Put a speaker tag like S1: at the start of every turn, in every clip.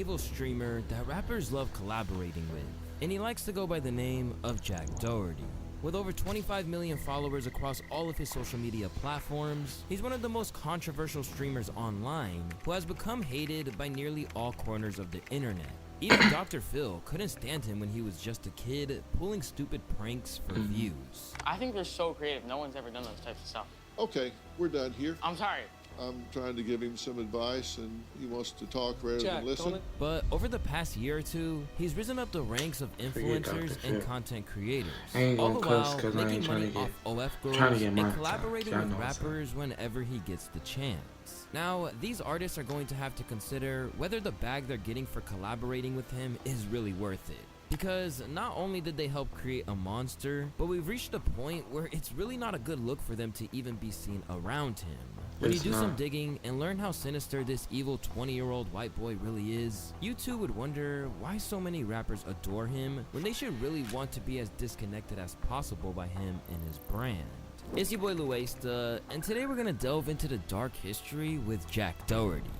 S1: evil streamer that rappers love collaborating with, and he likes to go by the name of Jack Doherty. With over 25 million followers across all of his social media platforms, he's one of the most controversial streamers online who has become hated by nearly all corners of the internet. Even Dr. Phil couldn't stand him when he was just a kid, pulling stupid pranks for views.
S2: I think they're so creative. No one's ever done those types of stuff.
S3: Okay, we're done here.
S2: I'm sorry.
S3: I'm trying to give him some advice, and he wants to talk rather than listen.
S1: But over the past year or two, he's risen up the ranks of influencers and content creators, all the while making money off OF girls and collaborating with rappers whenever he gets the chance. Now, these artists are going to have to consider whether the bag they're getting for collaborating with him is really worth it. Because not only did they help create a monster, but we've reached a point where it's really not a good look for them to even be seen around him. When you do some digging and learn how sinister this evil 20-year-old white boy really is, you too would wonder why so many rappers adore him when they should really want to be as disconnected as possible by him and his brand. It's your boy Luesta, and today we're gonna delve into the dark history with Jack Doherty.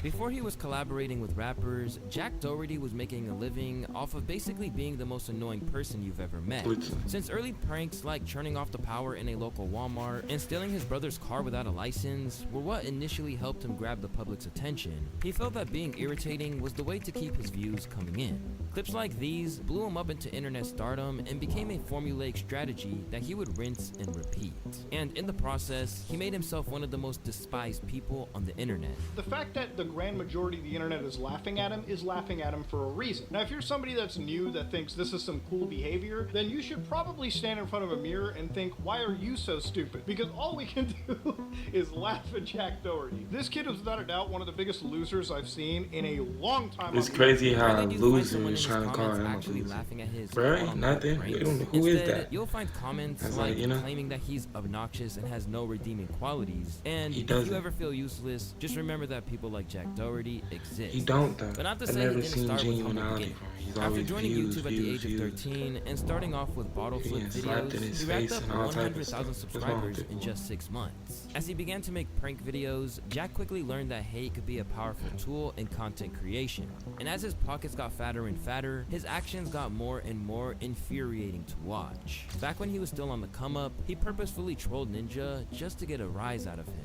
S1: Before he was collaborating with rappers, Jack Doherty was making a living off of basically being the most annoying person you've ever met. Since early pranks like turning off the power in a local Walmart and stealing his brother's car without a license were what initially helped him grab the public's attention, he felt that being irritating was the way to keep his views coming in. Clips like these blew him up into internet stardom and became a formulaic strategy that he would rinse and repeat. And in the process, he made himself one of the most despised people on the internet.
S4: The fact that the grand majority of the internet is laughing at him for a reason. Now, if you're somebody that's new that thinks this is some cool behavior, then you should probably stand in front of a mirror and think, why are you so stupid? Because all we can do is laugh at Jack Doherty. This kid is without a doubt one of the biggest losers I've seen in a long time.
S5: It's crazy how a loser is trying to call him
S1: actually laughing at his
S5: bro, nothing. Who is that?
S1: You'll find comments like claiming that he's obnoxious and has no redeeming qualities. And if you ever feel useless, just remember that people like Jack Doherty exist.
S5: He don't though.
S1: But not to say he didn't start with humble beginnings. After joining YouTube at the age of 13 and starting off with bottle flip videos, he racked up 100,000 subscribers in just 6 months. As he began to make prank videos, Jack quickly learned that hate could be a powerful tool in content creation. And as his pockets got fatter and fatter, his actions got more and more infuriating to watch. Back when he was still on the come up, he purposefully trolled Ninja just to get a rise out of him.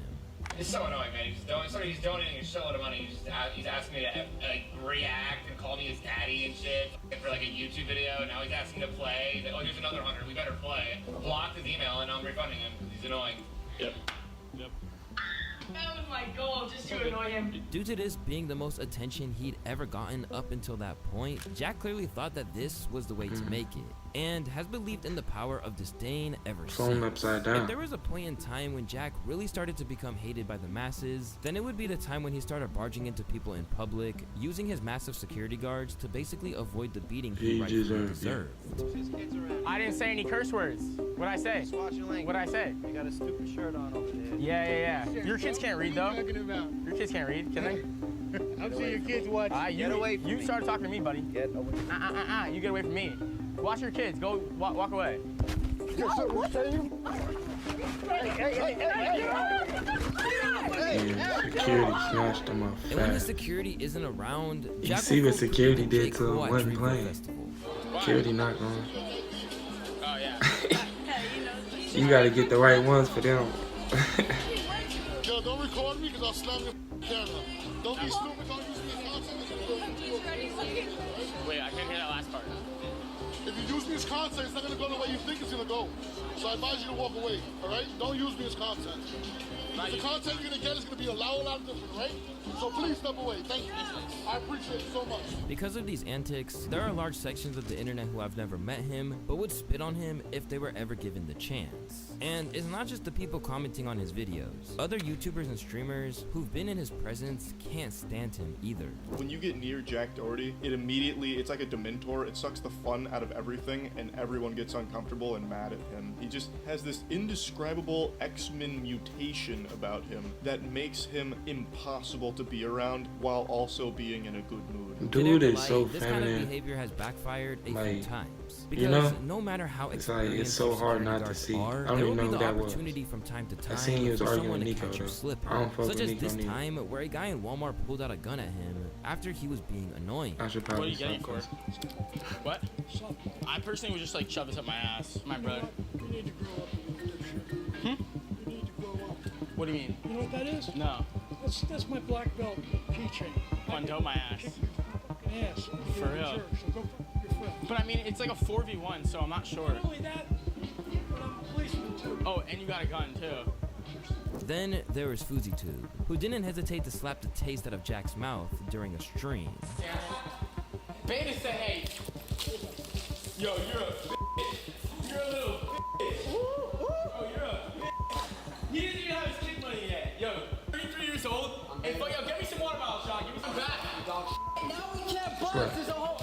S6: It's so annoying, man. He's donating a shitload of money. He's asking me to react and call me his daddy and shit for like a YouTube video. Now he's asking to play. Oh, here's another 100. We better play. Blocked his email and now I'm refunding him because he's annoying. Yep.
S7: That was my goal, just to annoy him.
S1: Due to this being the most attention he'd ever gotten up until that point, Jack clearly thought that this was the way to make it, and has believed in the power of disdain ever since.
S5: Upside down.
S1: If there was a point in time when Jack really started to become hated by the masses, then it would be the time when he started barging into people in public, using his massive security guards to basically avoid the beating he rightfully deserved.
S2: I didn't say any curse words. What'd I say? What'd I say?
S8: You got a stupid shirt on over there.
S2: Yeah. Your kids can't read though. Your kids can't read, can they?
S8: I'm sure your kids watch.
S2: Get away from me. You started talking to me, buddy.
S8: Get away.
S2: You get away from me. Watch your kids. Go walk away.
S5: Security snatched him off.
S1: And when the security isn't around,
S5: you see what security did to him, wasn't playing. Security not going.
S2: Oh yeah.
S5: You gotta get the right ones for them.
S3: Yo, don't record me because I'll slam your camera. Don't be stupid, don't use me as content.
S2: Wait, I couldn't hear that last part.
S3: If you use me as content, it's not going to go the way you think it's going to go. So I advise you to walk away, all right? Don't use me as content. The content you're going to get is going to be a lot different, right? So please step away. Thank you. I appreciate it so much.
S1: Because of these antics, there are large sections of the internet who have never met him, but would spit on him if they were ever given the chance. And it's not just the people commenting on his videos. Other YouTubers and streamers who've been in his presence can't stand him either.
S9: When you get near Jack Doherty, it's like a Dementor. It sucks the fun out of everything, and everyone gets uncomfortable and mad at him. He just has this indescribable X-Men mutation about him that makes him impossible to be around while also being in a good good mood.
S5: Dude is so
S1: this
S5: feminine.
S1: kind of behavior has backfired a few times. Because
S5: you know,
S1: no matter how
S5: it's like it's so hard not to see. I don't
S1: there
S5: even
S1: will
S5: know
S1: be
S5: who
S1: the
S5: that was.
S1: opportunity from time to time
S5: I seen he was
S1: for
S5: arguing
S1: someone
S5: with
S1: to
S5: Nico
S1: catch your
S5: though.
S1: slipper.
S5: I don't fuck
S1: Such
S5: with
S1: as
S5: Nico
S1: this
S5: neither.
S1: time where a guy in Walmart pulled out a gun at him after he was being annoying.
S5: I should
S2: What are
S5: probably
S2: you getting for? What? I personally would just like shove this up my ass, my brother.
S3: You need to grow up, you dipshit.
S2: Hmm?
S3: You need to grow up.
S2: What do you mean?
S3: You know what that is?
S2: No.
S3: That's my black belt keychain.
S2: Undo my ass.
S3: Kick your fucking ass.
S2: For real?
S3: Jerk, so go fuck your friend.
S2: But I mean, it's like a 4v1, so I'm not sure.
S3: Not only that, but I'm a policeman too.
S2: Oh, and you got a gun too.
S1: Then there was Fousey Tube, who didn't hesitate to slap the taste out of Jack's mouth during a stream.
S2: Beta said, hey, yo, you're a bitch. You're a little bitch. Oh, you're a bitch. He doesn't even have his kick money yet. Yo, 33 years old. Hey, fuck, yo, get me some water bottle, Sean. Give me some back.
S7: Now we can't buzz. There's a whole.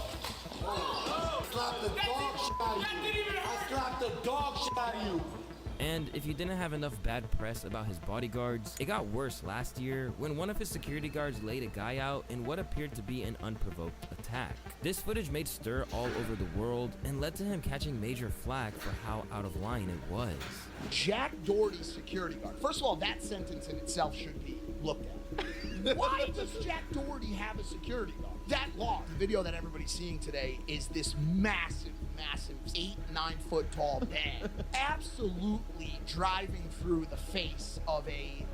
S3: Slap the dog shit out of you.
S2: That didn't even hurt.
S3: I slapped the dog shit out of you.
S1: And if you didn't have enough bad press about his bodyguards, it got worse last year when one of his security guards laid a guy out in what appeared to be an unprovoked attack. This footage made stir all over the world and led to him catching major flack for how out of line it was.
S10: Jack Doherty's security guard. First of all, that sentence in itself should be looked at. Why does Jack Doherty have a security guard? That long. The video that everybody's seeing today is this massive 8-9 foot tall man absolutely driving through the face of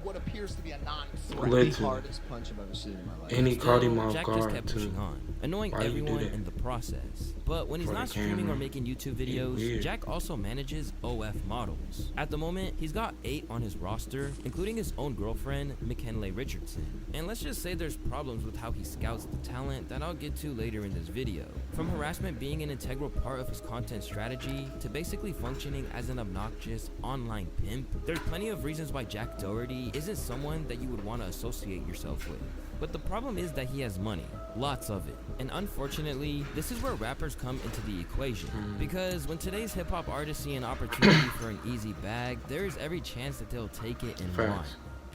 S10: what appears to be a non-threat.
S5: The
S10: hardest punch I've ever seen in my life.
S5: And he caught him off
S1: Jack just
S5: guard
S1: kept
S5: too.
S1: pushing on, annoying
S5: Why you do
S1: everyone
S5: that?
S1: in the process. But when he's
S5: For the
S1: not streaming
S5: camera.
S1: or making YouTube
S5: He
S1: videos,
S5: weird.
S1: Jack also manages OF models. At the moment, he's got 8 on his roster, including his own girlfriend, McKinley Richardson. And let's just say there's problems with how he scouts the talent that I'll get to later in this video. From harassment being an integral part of his content strategy, to basically functioning as an obnoxious online pimp, there's plenty of reasons why Jack Doherty isn't someone that you would want to associate yourself with. But the problem is that he has money, lots of it. And unfortunately, this is where rappers come into the equation. Because when today's hip hop artists see an opportunity for an easy bag, there is every chance that they'll take it and run.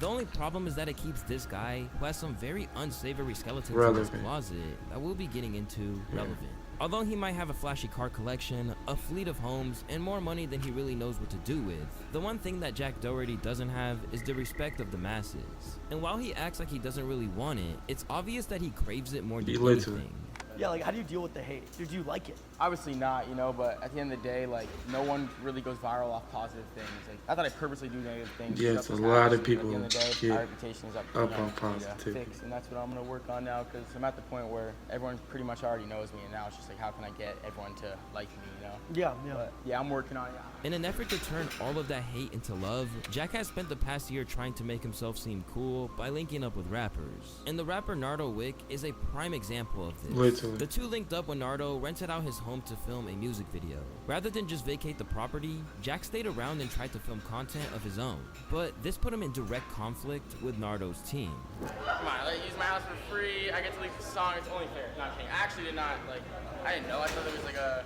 S1: The only problem is that it keeps this guy, who has some very unsavory skeletons in his closet that we'll be getting into, relevant. Although he might have a flashy car collection, a fleet of homes, and more money than he really knows what to do with, the one thing that Jack Doherty doesn't have is the respect of the masses. And while he acts like he doesn't really want it, it's obvious that he craves it more than anything.
S8: Yeah, like how do you deal with the hate? Do you like it?
S2: Obviously not, you know, but at the end of the day, like, no one really goes viral off positive things. Like, not that I purposely do negative things.
S5: Yes, a lot of people
S2: At the end of the day, my reputation is up
S5: on positivity.
S2: fix, and that's what I'm going to work on now, because I'm at the point where everyone pretty much already knows me, and now it's just like, how can I get everyone to like me, you know?
S8: Yeah.
S2: But, yeah, I'm working on it.
S1: In an effort to turn all of that hate into love, Jack has spent the past year trying to make himself seem cool by linking up with rappers. And the rapper Nardo Wick is a prime example of this.
S5: Literally.
S1: The two linked up when Nardo rented out his home to film a music video. Rather than just vacate the property, Jack stayed around and tried to film content of his own. But this put him in direct conflict with Nardo's team.
S2: Come on, let me use my house for free. I get to leave the song. It's only fair. Not kidding. I actually did not, like, I didn't know. I thought there was like a,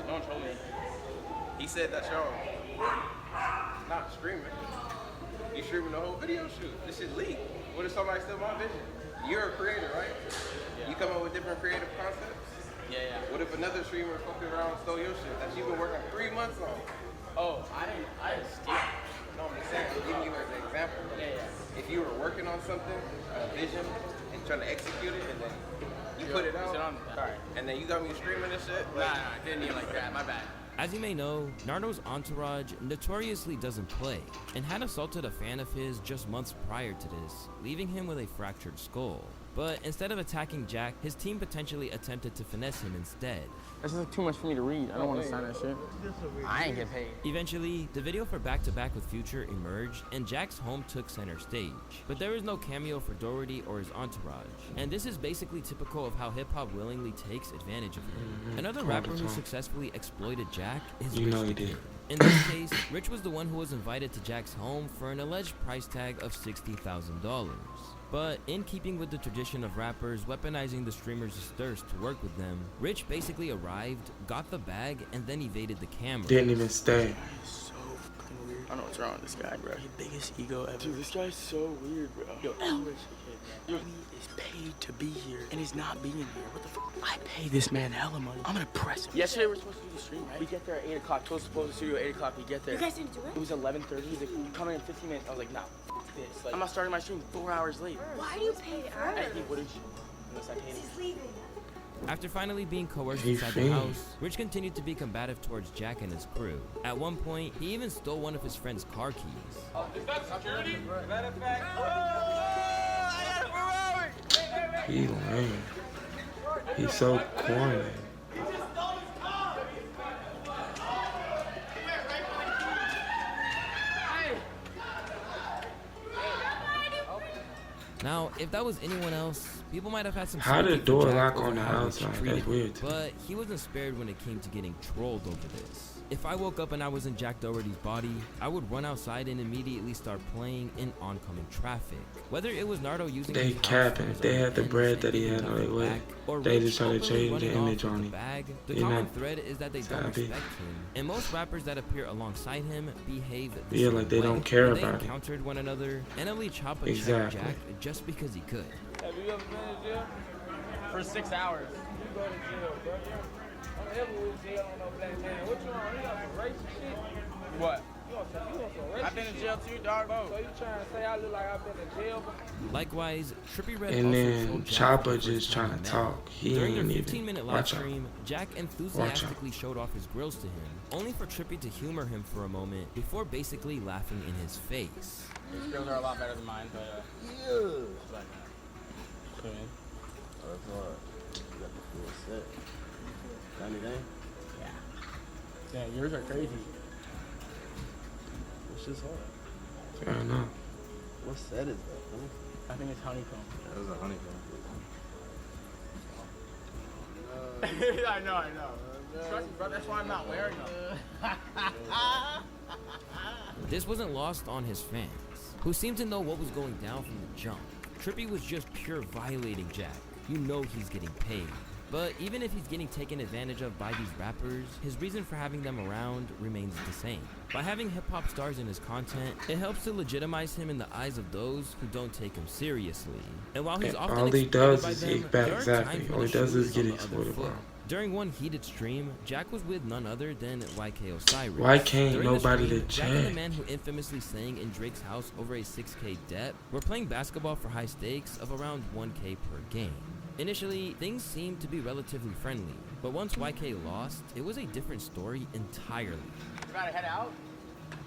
S2: no one told me.
S11: He said that's your not streaming. You streaming the whole video shoot. This is legal. What if somebody steal my vision? You're a creator, right? Yeah. You come up with different creative concepts?
S2: Yeah.
S11: What if another streamer fucking around and stole your shit that you've been working 3 months on?
S2: Oh, I didn't steal.
S11: No, I'm just saying, I'm giving you as an example.
S2: Yeah.
S11: If you were working on something, a vision, and trying to execute it, and then you put it out,
S2: Alright.
S11: and then you got me streaming this shit?
S2: Nah, I didn't even like that. My bad.
S1: As you may know, Nardo's entourage notoriously doesn't play, and had assaulted a fan of his just months prior to this, leaving him with a fractured skull. But instead of attacking Jack, his team potentially attempted to finesse him instead.
S2: That's just like too much for me to read. I don't want to sign that shit. I ain't get paid.
S1: Eventually, the video for Back to Back with Future emerged, and Jack's home took center stage. But there is no cameo for Doherty or his entourage, and this is basically typical of how hip-hop willingly takes advantage of him. Another rapper who successfully exploited Jack is Rich the Kid. In this case, Rich was the one who was invited to Jack's home for an alleged price tag of $60,000. But in keeping with the tradition of rappers weaponizing the streamer's thirst to work with them, Rich basically arrived, got the bag, and then evaded the camera.
S5: Didn't even stay.
S12: don't know what's wrong with this guy, bro. His biggest ego ever. Dude, this guy's so weird, bro. Yo, he is paid to be here, and he's not being here. What the fuck? I pay this man hella money. I'm gonna press him. Yesterday, we're supposed to do the stream, right? We get there at 8 o'clock. Told us to close the studio at 8 o'clock. We get there.
S7: You guys didn't do it?
S12: It was 11:30. He's like, you come in 15 minutes. I was like, nah, fuck this. Like, I'm not starting my stream 4 hours late.
S7: Why do you pay her?
S12: Hey, he wouldn't. Unless I paid him.
S7: He's leaving.
S1: After finally being coerced inside the house, Rich continued to be combative towards Jack and his crew. At one point, he even stole one of his friend's car keys.
S2: Is that security? Matter of fact,
S5: He lame. He's so corny.
S1: Now, if that was anyone else, people might have had some.
S5: How did the door lock on the outside? That's weird.
S1: But he wasn't spared when it came to getting trolled over this. If I woke up and I was in Jack Doherty's body, I would run outside and immediately start playing in oncoming traffic. Whether it was Nardo using
S5: they capping. If they had the bread that he had, no, they would. They just try to change the image on him.
S1: The common thread is that they don't respect him, and most rappers that appear alongside him behave the same
S5: like they
S1: way.
S5: don't care
S1: When
S5: about
S1: they
S5: it.
S1: encountered one another, NLE Choppa checked Jack just because he could.
S2: have you ever been to jail? For 6 hours. You go to jail, bro. I'm ever with jail on no black man. What you on? You on some racist shit? What? You on some racist? I've been in jail too, dog. So you trying to say I look like I've been in jail?
S1: Likewise, Trippie Redd
S5: and
S1: also
S5: then
S1: told
S5: Choppa just trying to talk. He
S1: During
S5: ain't
S1: their
S5: even
S1: 15-minute live stream, Jack enthusiastically showed off his grills to him, only for Trippie to humor him for a moment before basically laughing in his face.
S2: His grills are a lot better than mine, but
S13: Yeah.
S2: like that. Okay.
S13: Oh, that's hard. You got the full set. Got anything?
S2: Yeah, yours are crazy.
S13: It's just hard.
S5: Fair enough.
S13: What set is that?
S2: I think it's honeycomb.
S13: That was a honeycomb.
S2: I know. Trust me, bro, that's why I'm not wearing them.
S1: This wasn't lost on his fans, who seemed to know what was going down from the jump. Trippie was just pure violating Jack. You know he's getting paid. But even if he's getting taken advantage of by these rappers, his reason for having them around remains the same. By having hip-hop stars in his content, it helps to legitimize him in the eyes of those who don't take him seriously. And while he's often
S5: all he does
S1: by
S5: is
S1: them,
S5: hit back,
S1: there are
S5: exactly.
S1: times when
S5: All he
S1: the
S5: does
S1: shoe
S5: is
S1: is
S5: get
S1: on the
S5: exploited,
S1: other
S5: bro.
S1: foot. During one heated stream, Jack was with none other than YK Osiris.
S5: Why can't
S1: During the
S5: nobody
S1: stream,
S5: to
S1: Jack and the
S5: check?
S1: man who infamously sang in Drake's house over a 6K debt were playing basketball for high stakes of around 1K per game. Initially, things seemed to be relatively friendly, but once YK lost, it was a different story entirely.
S2: You gotta head out?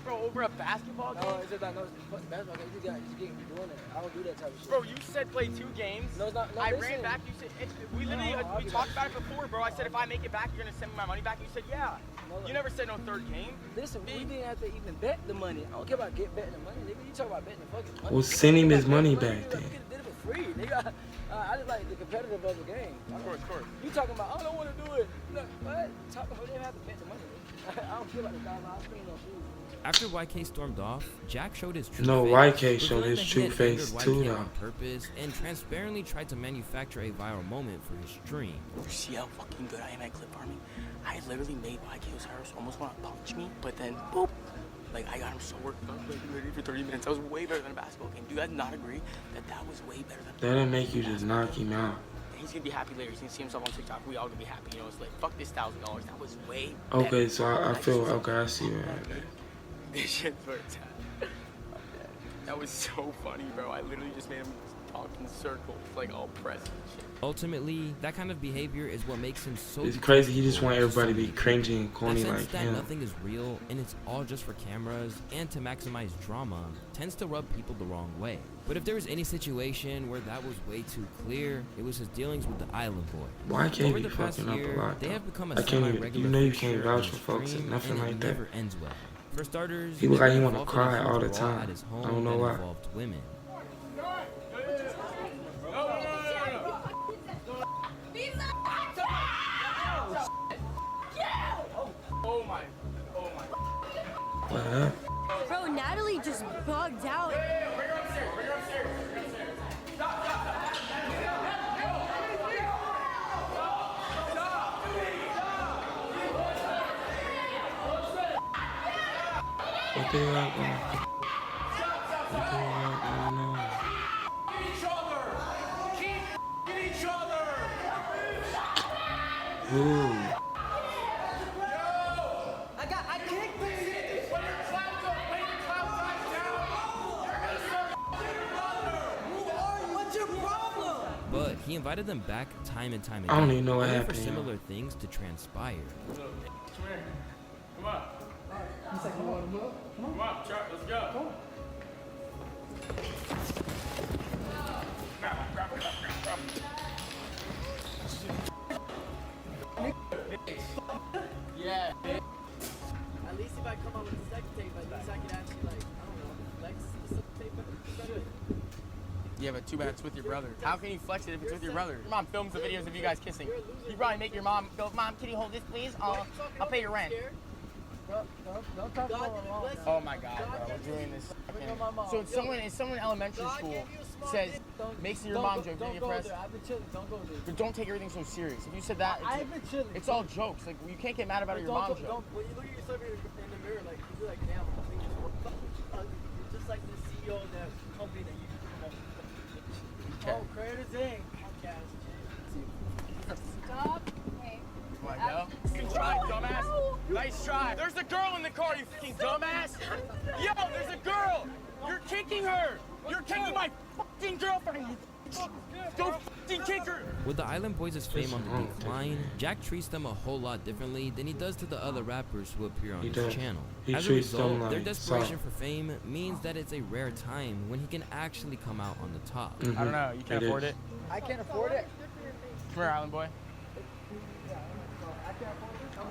S2: Bro, over a basketball game? No, it's just like, no, fuck basketball game. You guys just keep doing it. I don't do that type of shit. Bro, you said play 2 games. No, it's not. No, I ran back. You said, we literally, we talked about it before, bro. I said, if I make it back, you're gonna send me my money back. You said, yeah. No, you never said no 3rd game.
S12: Listen, we didn't have to even bet the money. I don't care about betting the money, nigga. You talk about betting the fucking money.
S5: Well, send him his money back then.
S12: You could have did it for free, nigga. I just like the competitive of the game.
S2: Of course.
S12: You talking about, I don't want to do it. No, what? Talking about, they didn't have to bet the money. I don't care about the $1,000. I spend no shoes.
S1: After YK stormed off, Jack showed his true
S5: No,
S1: face,
S5: YK showed
S1: revealing
S5: his
S1: that he
S5: true
S1: had
S5: face
S1: angered
S5: too,
S1: YK
S5: though.
S1: on purpose and transparently tried to manufacture a viral moment for his stream.
S12: You see how fucking good I am at clip farming? I literally made YK Osiris almost want to punch me, but then boop. Like, I got him so worked up, like, ready for 30 minutes. That was way better than a basketball game. Do you guys not agree that that was way better than
S5: That didn't make you just knock him out.
S12: He's gonna be happy later. He's gonna see himself on TikTok. We all gonna be happy. You know, it's like, fuck this $1,000. That was way better.
S5: Okay, so I feel, okay, I see what happened.
S12: This shit's worked out. That was so funny, bro. I literally just made him talk in circles, like all pressed and shit.
S1: Ultimately, that kind of behavior is what makes him so.
S5: It's crazy. He just want everybody to be cringy and corny
S1: that sense
S5: like
S1: that
S5: him.
S1: nothing is real and it's all just for cameras and to maximize drama tends to rub people the wrong way. But if there was any situation where that was way too clear, it was his dealings with the Island Boy.
S5: Why can't
S1: Over
S5: you
S1: the past
S5: fucking up
S1: year,
S5: a lot,
S1: they
S5: though?
S1: have become a
S5: I can't even,
S1: semi-regular
S5: you know you
S1: fixture
S5: can't vouch
S1: on
S5: for
S1: the
S5: folks and
S1: stream,
S5: nothing
S1: and
S5: like
S1: it
S5: that.
S1: never ends well. For starters,
S5: He look like he
S1: wanna
S5: wanna cry all the time.
S1: At his home
S5: I don't know
S1: that
S5: why.
S1: involved women.
S2: Oh my.
S5: What happened?
S7: Bro, Natalie just bugged out.
S2: Bring her upstairs.
S5: What they got going on? What they got going on?
S2: Each other! Keep each other!
S5: Ooh.
S2: I kicked this! When your cloud dies down, you're gonna start your brother! Who are you? What's your problem?
S1: But he invited them back time and time
S5: I
S1: again.
S5: don't even know what
S1: only
S5: happened.
S1: for similar things to transpire.
S2: Come here. Come on. He's like, come on, Chuck, let's go. Yeah.
S8: At least if I come out with the sex tape, at least I can actually, like, I don't know, flex the sex tape.
S12: Yeah, but too bad it's with your brother. How can you flex it if it's with your brother? Your mom films the videos of you guys kissing. You probably make your mom go, Mom, can you hold this, please? I'll pay your rent.
S8: Don't talk about my mom.
S12: Oh my God, bro, we're doing this. So it's someone in elementary school says, makes your mom joke,
S8: don't
S12: you
S8: go
S12: press.
S8: there. I've been chilling. Don't go there.
S12: But don't take everything so serious. If you said that,
S8: I've been chilling.
S12: it's all jokes. Like, you can't get mad about your mom joke.
S8: When you look at yourself in the mirror, like, you're like, damn, I think you're just like the CEO of that company that you promote. Oh, credit is in.
S7: Stop. Hey.
S12: Come on, yo. Good try, dumbass. Nice try. There's a girl in the car, you fucking dumbass. Yo, there's a girl. You're kicking her. You're kicking my fucking girlfriend. Don't fucking kick her.
S1: With the Island Boys' fame on the decline, Jack treats them a whole lot differently than he does to the other rappers who appear on his channel. As a result, their desperation for fame means that it's a rare time when he can actually come out on the top.
S12: I don't know. You can't afford it.
S8: I can't afford it.
S12: Come here, Island Boy.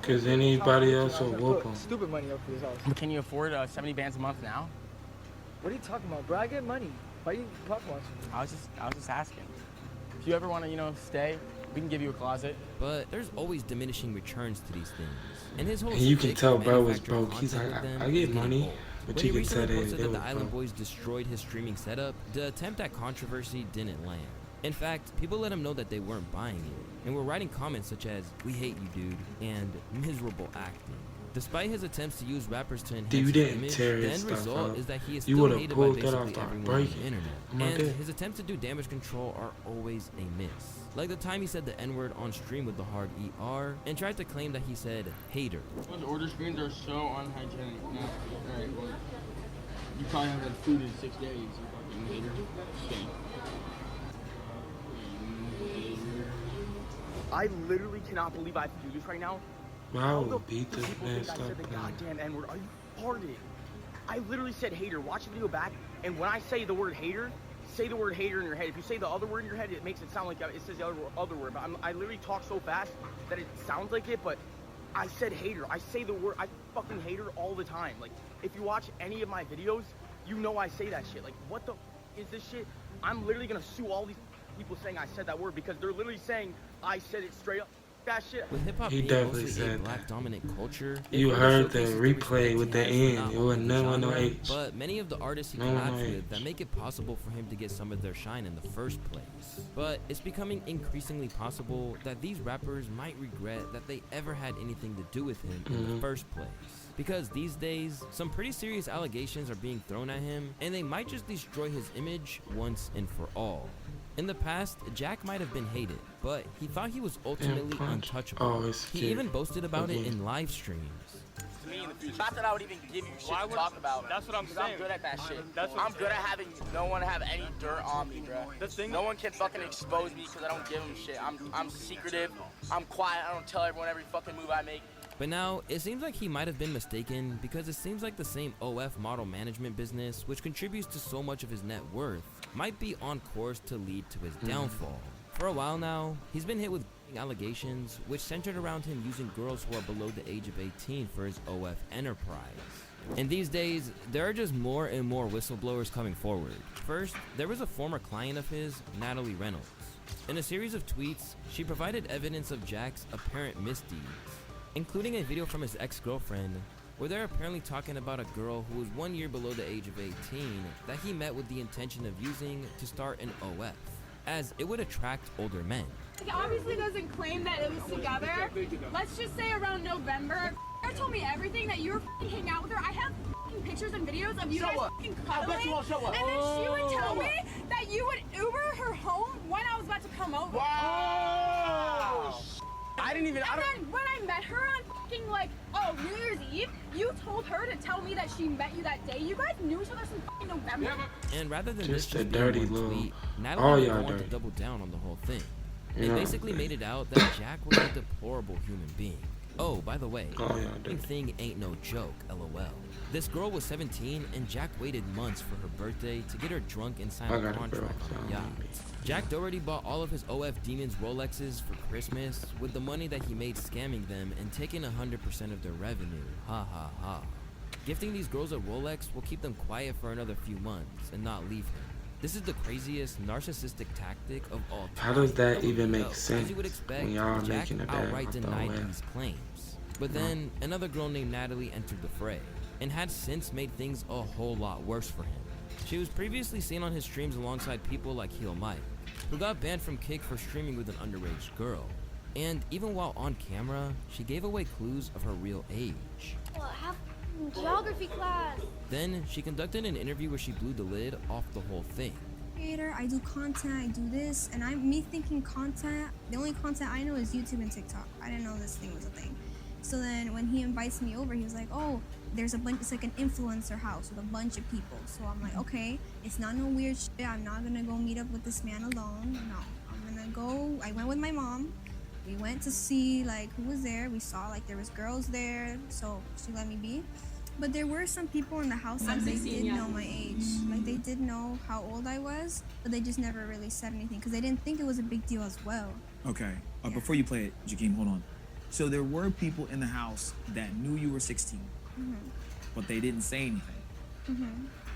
S5: Because anybody else will whoop him.
S8: Stupid money up for this house.
S12: But can you afford 70 bands a month now?
S8: What are you talking about, bro? I get money. Why are you talking about it?
S12: I was just asking. If you ever want to, stay, we can give you a closet.
S1: But there's always diminishing returns to these things. And his whole
S5: And you can
S1: shtick
S5: tell
S1: for
S5: bro was
S1: manufacturing
S5: broke. He's
S1: content
S5: like,
S1: with them
S5: I
S1: is
S5: get
S1: getting
S5: money,
S1: old.
S5: but
S1: When
S5: you
S1: he
S5: can tell
S1: recently
S5: that
S1: posted
S5: it
S1: that
S5: was
S1: the Island
S5: broke.
S1: Boys destroyed his streaming setup, the attempt at controversy didn't land. In fact, people let him know that they weren't buying it, and were writing comments such as, "We hate you, dude," and "miserable acting." Despite his attempts to use rappers to enhance his image, the end result is that he is still hated by basically everyone on the internet. And his attempts to do damage control are always a miss. Like the time he said the N-word on stream with the hard ER, and tried to claim that he said hater.
S12: Those order screens are so unhygienic. No. Alright, well, you probably haven't had food in 6 days, you fucking hater. Okay. I literally cannot believe I have to do this right now.
S5: I will beat this
S12: People
S5: man.
S12: think I
S5: Stop
S12: said the
S5: playing.
S12: goddamn N-word. Are you retarded? I literally said hater. Watch the video back, and when I say the word hater, say the word hater in your head. If you say the other word in your head, it makes it sound like it says the other word. But I literally talk so fast that it sounds like it, but I said hater. I say the word, I fucking hater all the time. Like, if you watch any of my videos, you know I say that shit. Like, what the is this shit? I'm literally gonna sue all these people saying I said that word because they're literally saying I said it straight up. That shit.
S1: With hip hop
S5: He
S1: being
S5: definitely
S1: mostly a
S5: said
S1: black dominant culture,
S5: You
S1: it
S5: heard the
S1: showcases
S5: replay
S1: respect
S5: with
S1: he
S5: the
S1: has
S5: end.
S1: not
S5: It
S1: only
S5: was
S1: the
S5: no one no
S1: genre,
S5: H.
S1: but many of the artists he
S5: No one
S1: collabs
S5: no
S1: with that
S5: H.
S1: make it possible for him to get some of their shine in the first place. But it's becoming increasingly possible that these rappers might regret that they ever had anything to do with him in the first place. Because these days, some pretty serious allegations are being thrown at him, and they might just destroy his image once and for all. In the past, Jack might have been hated, but he thought he was ultimately untouchable.
S5: Oh, it's
S1: He
S5: cute.
S1: even boasted about it
S5: Okay.
S1: in live streams.
S12: To me in the future. Not that I would even give you shit to talk about.
S2: That's what I'm
S12: 'cause
S2: saying.
S12: I'm good at that shit.
S2: That's what
S12: I'm good at having no one have any dirt on me, bro.
S2: The thing-
S12: No one can fucking expose me because I don't give them shit. I'm secretive. I'm quiet. I don't tell everyone every fucking move I make.
S1: But now, it seems like he might have been mistaken because it seems like the same OF model management business, which contributes to so much of his net worth, might be on course to lead to his downfall. For a while now, he's been hit with allegations which centered around him using girls who are below the age of 18 for his OF enterprise. And these days, there are just more and more whistleblowers coming forward. First, there was a former client of his, Natalie Reynolds. In a series of tweets, she provided evidence of Jack's apparent misdeeds, including a video from his ex-girlfriend where they're apparently talking about a girl who was 1 year below the age of 18 that he met with the intention of using to start an OF, as it would attract older men.
S7: He obviously doesn't claim that it was together. Let's just say around November, her told me everything that you were hanging out with her. I have fucking pictures and videos of you
S8: Show
S7: guys
S8: up.
S7: fucking
S8: I bet
S7: cuddling.
S8: you won't show up.
S7: And then she would tell me that you would Uber her home when I was about to come over.
S8: Wow. I didn't even.
S7: And then when I met her on fucking like, New Year's Eve, you told her to tell me that she met you that day. You guys knew each other since fucking November.
S1: And rather than
S5: Just
S1: this
S5: a
S1: being
S5: dirty
S1: one
S5: little.
S1: tweet,
S5: All
S1: Natalie
S5: y'all
S1: wanted to
S5: dirty.
S1: double down on the whole thing. They
S5: Yeah,
S1: basically made it out that Jack was a deplorable human being. Oh, by the way,
S5: Oh, yeah,
S1: the thing ain't no joke, lol. This girl was 17 and Jack waited months for her birthday to get her drunk and sign
S5: I
S1: a
S5: got a
S1: contract
S5: girl,
S1: on a yacht. Jack Doherty bought all of his OF Demons Rolexes for Christmas with the money that he made scamming them and taking 100% of their revenue. Ha ha ha. Gifting these girls a Rolex will keep them quiet for another few months and not leave him. This is the craziest narcissistic tactic of all time.
S5: How does that even make
S1: As
S5: sense
S1: you would expect,
S5: when y'all
S1: Jack
S5: making a bad
S1: outright
S5: off the
S1: denied
S5: OF?
S1: these claims. But then another girl named Natalie entered the fray and had since made things a whole lot worse for him. She was previously seen on his streams alongside people like Heel Mike, who got banned from Kick for streaming with an underage girl. And even while on camera, she gave away clues of her real age.
S14: Well, I have geography class.
S1: Then she conducted an interview where she blew the lid off the whole thing.
S15: Creator, I do content, I do this, and me thinking content, the only content I know is YouTube and TikTok. I didn't know this thing was a thing. So then when he invites me over, he was like, oh, there's a bunch, it's like an influencer house with a bunch of people. So I'm like, okay, it's not no weird shit. I'm not gonna go meet up with this man alone. No, I'm gonna go, I went with my mom. We went to see like who was there. We saw like there was girls there, so she let me be. But there were some people in the house that they did know my age. Like they did know how old I was, but they just never really said anything because they didn't think it was a big deal as well.
S16: Okay, before you play it, Jakeem, hold on. So there were people in the house that knew you were 16, but they didn't say anything. Okay.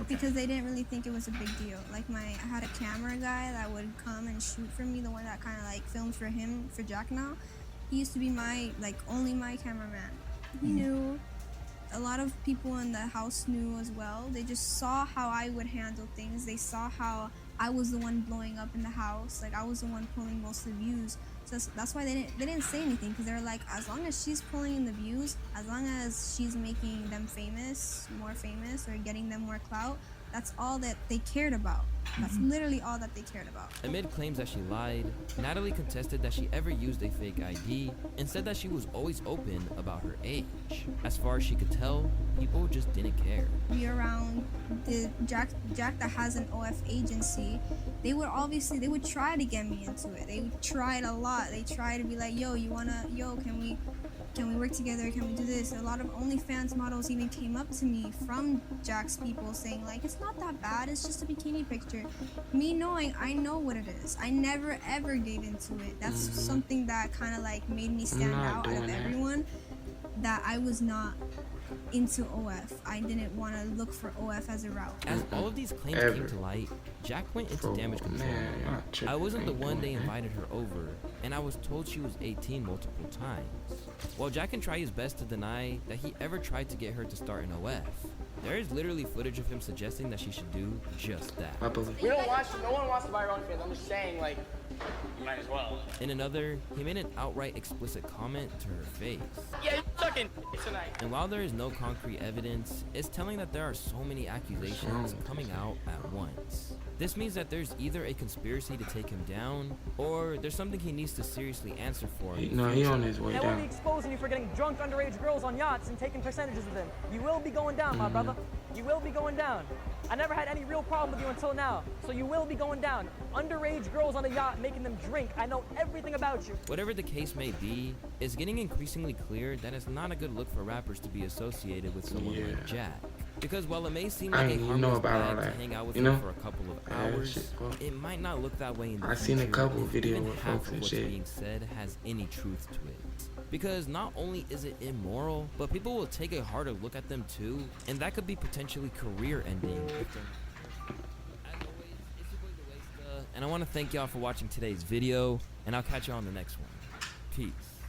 S15: Because they didn't really think it was a big deal. Like I had a camera guy that would come and shoot for me, the one that kind of like filmed for him, for Jack now. He used to be my, like only my cameraman. He knew. A lot of people in the house knew as well. They just saw how I would handle things. They saw how I was the one blowing up in the house. Like I was the one pulling most of the views. So that's why they didn't say anything, because they were like, as long as she's pulling in the views, as long as she's making them famous, more famous, or getting them more clout, that's all that they cared about. That's literally all that they cared about.
S1: Amid claims that she lied, Natalie contested that she ever used a fake ID and said that she was always open about her age. As far as she could tell, people just didn't care.
S15: Be around the Jack that has an OF agency, they would try to get me into it. They tried a lot. They tried to be like, yo, can we work together? Can we do this? A lot of OnlyFans models even came up to me from Jack's people saying like, it's not that bad, it's just a bikini picture. Me knowing, I know what it is. I never ever gave into it. That's something that kind of like made me stand out of everyone, that I was not into OF. I didn't want to look for OF as a route.
S1: As all of these claims came to light, Jack went into damage control. I wasn't the one they invited her over, and I was told she was 18 multiple times. While Jack can try his best to deny that he ever tried to get her to start an OF, there is literally footage of him suggesting that she should do just that.
S8: We don't watch, no one wants to buy your own fans. I'm just saying, like, you might as well.
S1: In another, he made an outright explicit comment to her face.
S8: Yeah, you're sucking tonight.
S1: And while there is no concrete evidence, it's telling that there are so many accusations coming out at once. This means that there's either a conspiracy to take him down, or there's something he needs to seriously answer for.
S5: No, he on his way
S8: They
S5: down.
S8: will be exposing you for getting drunk underage girls on yachts and taking percentages of them. You will be going down, my brother. You will be going down. I never had any real problem with you until now, so you will be going down. Underage girls on a yacht, making them drink. I know everything about you.
S1: Whatever the case may be, it's getting increasingly clear that it's not a good look for rappers to be associated with someone like Jack. Because while it may seem like a harmless bag to hang out with him for a couple of hours, it might not look that way in the future.
S5: I seen a couple
S1: if
S5: videos
S1: even
S5: with
S1: half
S5: folks
S1: of
S5: and
S1: what's
S5: shit.
S1: being said has any truth to it. Because not only is it immoral, but people will take a harder look at them too, and that could be potentially career-ending. As always, it's your boy Despise, and I want to thank y'all for watching today's video, and I'll catch you on the next one. Peace.